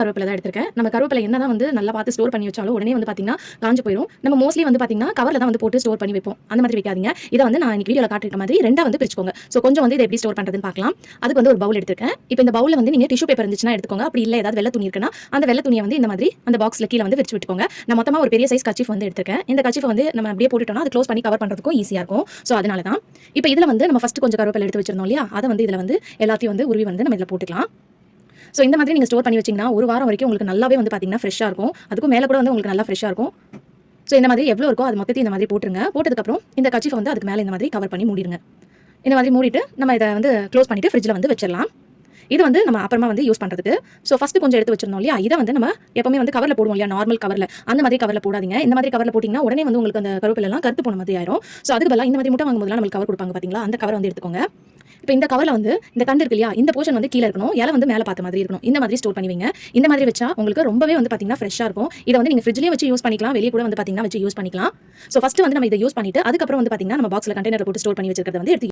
கருவேப்பிலை தான் எடுத்திருக்கேன். நம்ம கருவேப்பிலை என்னதான் வந்து நல்லா பார்த்து ஸ்டோர் பண்ணி வச்சாலும் உடனே வந்து பார்த்தீங்கன்னா காஞ்சு போயிடும். நம்ம மோஸ்ட்லி வந்து பார்த்தீங்கன்னா கவர்ல தான் வந்து போட்டு ஸ்டோர் பண்ணி வைப்போம். அந்த மாதிரி வைக்காதீங்க. இதை வந்து நான் இன்னைக்கு வீடியோல காட்டிருக்க மாதிரி ரெண்டா வந்து பிரிச்சுக்கோங்க. ஸோ கொஞ்சம் வந்து இதை எப்படி ஸ்டோர் பண்றதுன்னு பார்க்கலாம். அதுக்கு வந்து ஒரு பவுல் எடுத்திருக்கேன். இப்போ இந்த பவுல்ல வந்து நீங்க டிஷ்யூ பேப்பர் இருந்துச்சுன்னா எடுத்துக்கோங்க. அப்படி இல்லை ஏதாவது வெள்ளை துணி இருக்குன்னா அந்த வெள்ளை துணியை வந்து இந்த மாதிரி அந்த பாக்ஸ்ல கீழே வந்து விரிச்சு விட்டுக்கோங்க. நான் மொத்தமா ஒரு பெரிய சைஸ் கர்ச்சீஃப் வந்து எடுத்திருக்கேன். இந்த கர்ச்சீஃப் வந்து நம்ம அப்படியே போட்டுட்டோம்னா அது க்ளோஸ் பண்ணி கவர் பண்றதுக்கும் ஈஸியா இருக்கும். ஸோ அதனால தான் இப்போ இதுல வந்து நம்ம ஃபர்ஸ்ட் கொஞ்சம் கருவேப்பிலை எடுத்து வச்சிருந்தோம் இல்லையா, அதை வந்து இதுல வந்து எல்லாத்தையும் வந்து உருவி வந்து நம்ம இதுல போட்டுக்கலாம். ஸோ இந்த மாதிரி நீங்கள் ஸ்டோர் பண்ணி வச்சிங்கன்னா ஒரு வாரம் வரைக்கும் உங்களுக்கு நல்லாவே வந்து பார்த்தீங்கன்னா ஃப்ரெஷ்ஷாக இருக்கும். அதுக்கும் மேலே கூட வந்து உங்களுக்கு நல்லா ஃப்ரெஷ்ஷாக இருக்கும். ஸோ இந்த மாதிரி எவ்வளோ இருக்கோ அது மொத்தத்தையும் இந்த மாதிரி போட்டுருங்க. போட்டதுக்கப்புறம் இந்த கர்ச்சீஃபை வந்து அதுக்கு மேலே இந்த மாதிரி கவர் பண்ணி மூடிடுங்க. இந்த மாதிரி மூடிட்டு நம்ம இதை வந்து க்ளோஸ் பண்ணிவிட்டு ஃப்ரிட்ஜில் வந்து வச்சிடலாம். இது வந்து நம்ம அப்புறமா வந்து யூஸ் பண்ணுறதுக்கு. ஸோ ஃபஸ்ட்டு கொஞ்சம் எடுத்து வச்சிருந்தோம் இல்லையா, இதை வந்து நம்ம எப்பவுமே வந்து கவரில் போடுவோம் இல்லையா, நார்மல் கவரில். அந்த மாதிரி கவரில் போடாதீங்க. இந்த மாதிரி கவரில் போட்டிங்கன்னா உடனே வந்து உங்களுக்கு அந்த கருவேப்பிலெல்லாம் கருத்து போன மாதிரி ஆயிரும். ஸோ அதுக்கு பதிலாக இந்த மாதிரி முட்டை வாங்கும்போதெல்லாம் நம்மளுக்கு கவர் கொடுப்பாங்க பார்த்தீங்களா, அந்த கவரை வந்து எடுத்துக்கோங்க. இப்போ இந்த கவரில் வந்து இந்த கண்டு இருக்கு இல்லையா, இந்த போர்ஷன் வந்து கீழே இருக்கணும், இலை வந்து மேலே பார்த்த மாதிரி இருக்கணும். இந்த மாதிரி ஸ்டோர் பண்ணுவீங்க. இந்த மாதிரி வச்சா உங்களுக்கு ரொம்பவே வந்து பார்த்தீங்கன்னா ஃப்ரெஷ்ஷாக இருக்கும். இதை வந்து நீங்கள் ஃப்ரிட்ஜ்லேயே வச்சு யூஸ் பண்ணிக்கலாம், வெளியே கூட வந்து பார்த்தீங்கன்னா வச்சு யூஸ் பண்ணிக்கலாம். ஸோ ஃபஸ்ட்டு வந்து நம்ம இதை யூஸ் பண்ணிட்டு அதுக்கப்புறம் வந்து பார்த்தீங்கன்னா நம்ம பாக்ஸில் கண்டெய்னரில் போட்டு ஸ்டோர் பண்ணி வச்சிருக்கிறத வந்து எடுத்து